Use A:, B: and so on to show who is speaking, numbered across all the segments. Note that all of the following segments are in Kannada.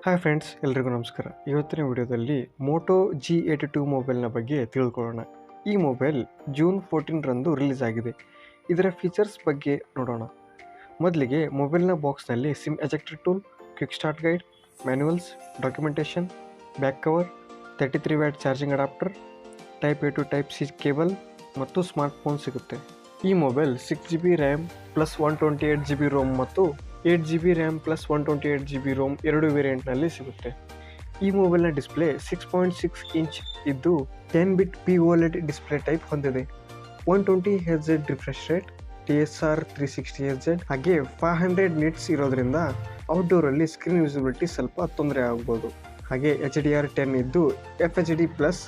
A: ಹಾಯ್ ಫ್ರೆಂಡ್ಸ್, ಎಲ್ರಿಗೂ ನಮಸ್ಕಾರ. ಇವತ್ತಿನ ವಿಡಿಯೋದಲ್ಲಿ ಮೋಟೋ G82 ಮೊಬೈಲ್ನ ಬಗ್ಗೆ ತಿಳ್ಕೊಳ್ಳೋಣ. ಈ ಮೊಬೈಲ್ ಜೂನ್ 14ರಂದು ರಿಲೀಸ್ ಆಗಿದೆ. ಇದರ ಫೀಚರ್ಸ್ ಬಗ್ಗೆ ನೋಡೋಣ. ಮೊದಲಿಗೆ ಮೊಬೈಲ್ನ ಬಾಕ್ಸ್ನಲ್ಲಿ sim ejector tool, quick start guide, manuals, documentation, back cover, 33 watt charging adapter, type A to type C cable ಮತ್ತು ಸ್ಮಾರ್ಟ್ ಫೋನ್ ಸಿಗುತ್ತೆ. ಈ mobile 6GB RAM plus 128GB Rome ಮತ್ತು 8GB RAM plus 128GB Rome ಎರಡು ವೇರಿಯಂಟ್ನಲ್ಲಿ ಸಿಗುತ್ತೆ. ಈ ಮೊಬೈಲ್ನ ಡಿಸ್ಪ್ಲೇ 6.6 ಇಂಚ್ ಇದ್ದು 10 ಬಿಟ್ POLED ಡಿಸ್ಪ್ಲೇ ಟೈಪ್ ಹೊಂದಿದೆ. 120Hz refresh rate, TSR 360Hz ಹಾಗೆ 500 ನಿಟ್ಸ್ ಇರೋದ್ರಿಂದ ಔಟ್ಡೋರಲ್ಲಿ ಸ್ಕ್ರೀನ್ ವಿಸಿಬಿಲಿಟಿ ಸ್ವಲ್ಪ ತೊಂದರೆ ಆಗ್ಬೋದು. ಹಾಗೆ HDR10 ಇದ್ದು FHD plus,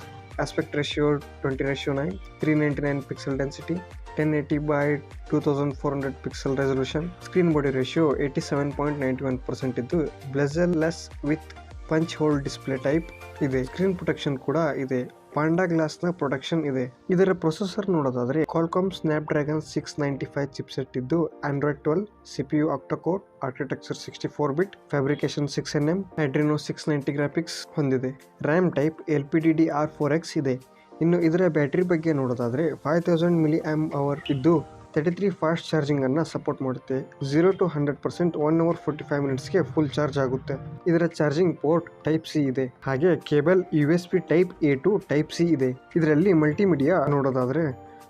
A: aspect ratio 20:9, 399 pixel density, 1080x2400 pixel resolution, screen body ratio 87.91% ಇದ್ದು bezel less with punch hole display type ಇದೆ. ಸ್ಕ್ರೀನ್ ಪ್ರೊಟೆಕ್ಷನ್ ಕೂಡ ಇದೆ. ಪಾಂಡಾ ಗ್ಲಾಸ್ನ ಪ್ರೊಟೆಕ್ಷನ್ ಇದೆ. ಇದರ ಪ್ರೊಸೆಸರ್ ನೋಡೋದಾದ್ರೆ ಕ್ವಾಲ್ಕಾಮ್ ಸ್ನ್ಯಾಪ್ಡ್ರ್ಯಾಗನ್ 695 ಚಿಪ್ಸೆಟ್ ಇದ್ದು Android 12, CPU octa core, architecture 64 bit, fabrication 6nm, Adreno 690 graphics ಹೊಂದಿದೆ. ರ್ಯಾಮ್ ಟೈಪ್ LPDDR4X ಇದೆ. ಇನ್ನು ಇದರ ಬ್ಯಾಟರಿ ಬಗ್ಗೆ ನೋಡೋದಾದ್ರೆ 5000 mAh ಇದ್ದು 33 ಫಾಸ್ಟ್ ಚಾರ್ಜಿಂಗ್ ಅನ್ನು ಸಪೋರ್ಟ್ ಮಾಡುತ್ತೆ. 0 to 100% 1 hour 45 ಮಿನಿಟ್ಸ್ಗೆ ಫುಲ್ ಚಾರ್ಜ್ ಆಗುತ್ತೆ. ಇದರ ಚಾರ್ಜಿಂಗ್ ಪೋರ್ಟ್ ಟೈಪ್ ಸಿ ಇದೆ. ಹಾಗೆ cable USB type A to type C ಇದೆ. ಇದರಲ್ಲಿ ಮಲ್ಟಿಮೀಡಿಯಾ ನೋಡೋದಾದ್ರೆ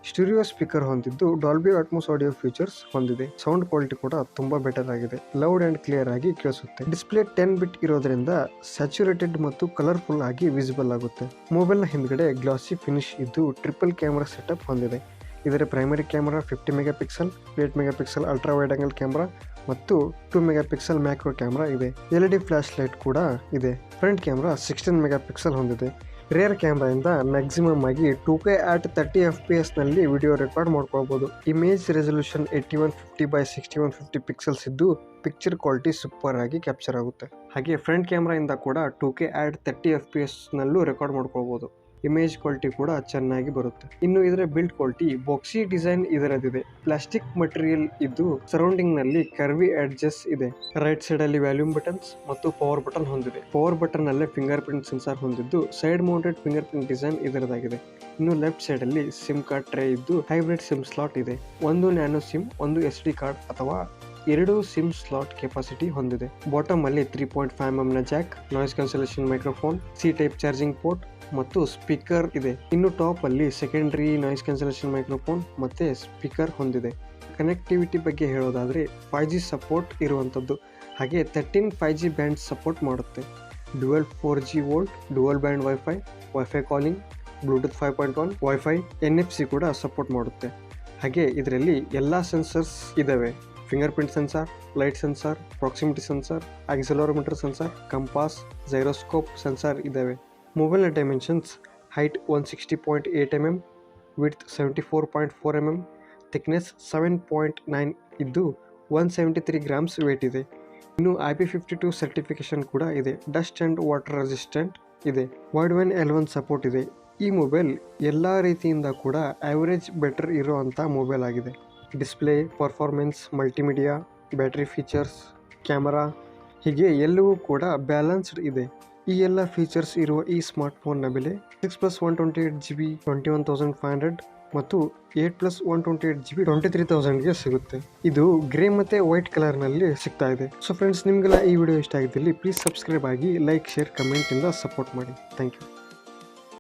A: ಸ್ಟೀರಿಯೋ ಸ್ಪೀಕರ್ ಹೊಂದಿದ್ದು ಡಾಲ್ಬಿ ಅಟ್ಮೋಸ್ ಆಡಿಯೋ ಫೀಚರ್ಸ್ ಹೊಂದಿದೆ. ಸೌಂಡ್ ಕ್ವಾಲಿಟಿ ಕೂಡ ತುಂಬಾ ಬೆಟರ್ ಆಗಿದೆ. ಲೌಡ್ ಅಂಡ್ ಕ್ಲಿಯರ್ ಆಗಿ ಕೇಳಿಸುತ್ತೆ. ಡಿಸ್ಪ್ಲೇ 10 ಬಿಟ್ ಇರೋದ್ರಿಂದ ಸ್ಯಾಚುರೇಟೆಡ್ ಮತ್ತು ಕಲರ್ಫುಲ್ ಆಗಿ ವಿಸಿಬಲ್ ಆಗುತ್ತೆ. ಮೊಬೈಲ್ನ ಹಿಂದ್ಗಡೆ ಗ್ಲಾಸಿ ಫಿನಿಶ್ ಇದ್ದು ಟ್ರಿಪಲ್ ಕ್ಯಾಮೆರಾ ಸೆಟಪ್ ಹೊಂದಿದೆ. ಇದರ primary camera 50 megapixel, 8 megapixel ultra wide angle camera ಮತ್ತು 2 ಮೆಗಾಪಿಕ್ಸೆಲ್ ಮ್ಯಾಕ್ರೋ ಕ್ಯಾಮೆರಾ ಇದೆ. LED ಫ್ಲಾಶ್ ಲೈಟ್ ಕೂಡ ಇದೆ. ಫ್ರಂಟ್ ಕ್ಯಾಮೆರಾ 16 ಮೆಗಾಪಿಕ್ಸೆಲ್ ಹೊಂದಿದೆ. ರೇರ್ ಕ್ಯಾಮ್ರಾದಿಂದ ಮ್ಯಾಕ್ಸಿಮಮ್ ಆಗಿ 2K at 30 FPS ನಲ್ಲಿ ವಿಡಿಯೋ ರೆಕಾರ್ಡ್ ಮಾಡ್ಕೊಳ್ಬಹುದು. ಇಮೇಜ್ ರೆಸಲ್ಯೂಷನ್ 8150x6150 ಪಿಕ್ಸೆಲ್ಸ್ ಇದ್ದು ಪಿಕ್ಚರ್ ಕ್ವಾಲಿಟಿ ಸೂಪರ್ ಆಗಿ ಕ್ಯಾಪ್ಚರ್ ಆಗುತ್ತೆ. ಹಾಗೆ ಫ್ರಂಟ್ ಕ್ಯಾಮ್ರಾಯಿಂದ ಕೂಡ 2K at 30 FPS ನಲ್ಲೂ ರೆಕಾರ್ಡ್ ಮಾಡ್ಕೊಳ್ಬಹುದು. ಇಮೇಜ್ ಕ್ವಾಲಿಟಿ ಕೂಡ ಚೆನ್ನಾಗಿ ಬರುತ್ತೆ. ಇನ್ನು ಇದರ ಬಿಲ್ಡ್ ಕ್ವಾಲಿಟಿ ಬಾಕ್ಸಿ ಡಿಸೈನ್ ಇದರದಿದೆ. ಪ್ಲಾಸ್ಟಿಕ್ ಮಟೀರಿಯಲ್ ಇದ್ದು ಸರೌಂಡಿಂಗ್ ನಲ್ಲಿ ಕರ್ವಿ ಎಡ್ಜಸ್ ಇದೆ. ರೈಟ್ ಸೈಡ್ ಅಲ್ಲಿ ವ್ಯಾಲ್ಯೂಮ್ ಬಟನ್ಸ್ ಮತ್ತು ಪವರ್ ಬಟನ್ ಹೊಂದಿದೆ. ಪವರ್ ಬಟನ್ ನಲ್ಲೇ ಫಿಂಗರ್ ಪ್ರಿಂಟ್ ಸೆನ್ಸಾರ್ ಹೊಂದಿದ್ದು side mounted fingerprint design ಇದರದಾಗಿದೆ. ಇನ್ನು ಲೆಫ್ಟ್ ಸೈಡ್ ಅಲ್ಲಿ ಸಿಮ್ ಕಾರ್ಡ್ ಟ್ರೇ ಇದ್ದು ಹೈಬ್ರಿಡ್ ಸಿಮ್ ಸ್ಲಾಟ್ ಇದೆ. ಒಂದು ನ್ಯಾನೋ ಸಿಮ್, ಒಂದು SD ಕಾರ್ಡ್ ಅಥವಾ 2 ಸಿಮ್ ಸ್ಲಾಟ್ ಕೆಪಾಸಿಟಿ ಹೊಂದಿದೆ. ಬಾಟಮ್ ಅಲ್ಲಿ 3.5mm ನ jack, noise cancellation microphone, C type charging port ಮತ್ತು ಸ್ಪೀಕರ್ ಇದೆ. ಇನ್ನು ಟಾಪ್ ಅಲ್ಲಿ ಸೆಕೆಂಡರಿ ನಾಯ್ಸ್ ಕ್ಯಾನ್ಸಲೇಷನ್ ಮೈಕ್ರೋಫೋನ್ ಮತ್ತೆ ಸ್ಪೀಕರ್ ಹೊಂದಿದೆ. ಕನೆಕ್ಟಿವಿಟಿ ಬಗ್ಗೆ ಹೇಳೋದಾದ್ರೆ 5G ಸಪೋರ್ಟ್ ಇರುವಂತದ್ದು. ಹಾಗೆ 13 5G ಬ್ಯಾಂಡ್ ಸಪೋರ್ಟ್ ಮಾಡುತ್ತೆ. Dual 4G VoLTE, dual band wifi calling, Bluetooth 5.1, wifi, NFC ಕೂಡ ಸಪೋರ್ಟ್ ಮಾಡುತ್ತೆ. ಹಾಗೆ ಇದರಲ್ಲಿ ಎಲ್ಲಾ ಸೆನ್ಸರ್ಸ್ ಇದಾವೆ. Fingerprint sensor, light sensor, proximity sensor, accelerometer sensor, compass, gyroscope sensor ಇದಾವೆ. ಮೊಬೈಲ್ನ dimensions: height 160.8mm, width 74.4mm, thickness 7.9 ಇದ್ದು 173 ಗ್ರಾಮ್ಸ್ ವೇಟ್ ಇದೆ. ಇನ್ನು IP52 ಸರ್ಟಿಫಿಕೇಶನ್ ಕೂಡ ಇದೆ. ಡಸ್ಟ್ ಅಂಡ್ ವಾಟರ್ ರೆಸಿಸ್ಟೆಂಟ್ ಇದೆ. ವೈಡ್ L1 ಸಪೋರ್ಟ್ ಇದೆ. ಈ ಮೊಬೈಲ್ ಎಲ್ಲ ರೀತಿಯಿಂದ ಕೂಡ ಆವರೇಜ್ ಬೆಟರ್ ಇರೋವಂಥ ಮೊಬೈಲ್ ಆಗಿದೆ. Display, performance, multimedia, battery features, camera ಹೀಗೆ ಎಲ್ಲವೂ ಕೂಡ ಬ್ಯಾಲೆನ್ಸ್ಡ್ ಇದೆ. ಈ ಎಲ್ಲ ಫೀಚರ್ಸ್ ಇರುವ ಈ ಸ್ಮಾರ್ಟ್ ಫೋನ್ನ ಬೆಲೆ 6+128GB 21,500 ಮತ್ತು 8+128GB 23,000ಗೆ ಸಿಗುತ್ತೆ. ಇದು ಗ್ರೇ ಮತ್ತು ವೈಟ್ ಕಲರ್ನಲ್ಲಿ ಸಿಗ್ತಾ ಇದೆ. ಸೊ ಫ್ರೆಂಡ್ಸ್, ನಿಮಗೆಲ್ಲ ಈ ವಿಡಿಯೋ ಇಷ್ಟ ಆಗಿದ್ದಲ್ಲಿ ಪ್ಲೀಸ್ ಸಬ್ಸ್ಕ್ರೈಬ್ ಆಗಿ, ಲೈಕ್, ಶೇರ್, ಕಮೆಂಟಿಂದ ಸಪೋರ್ಟ್ ಮಾಡಿ. Thank you.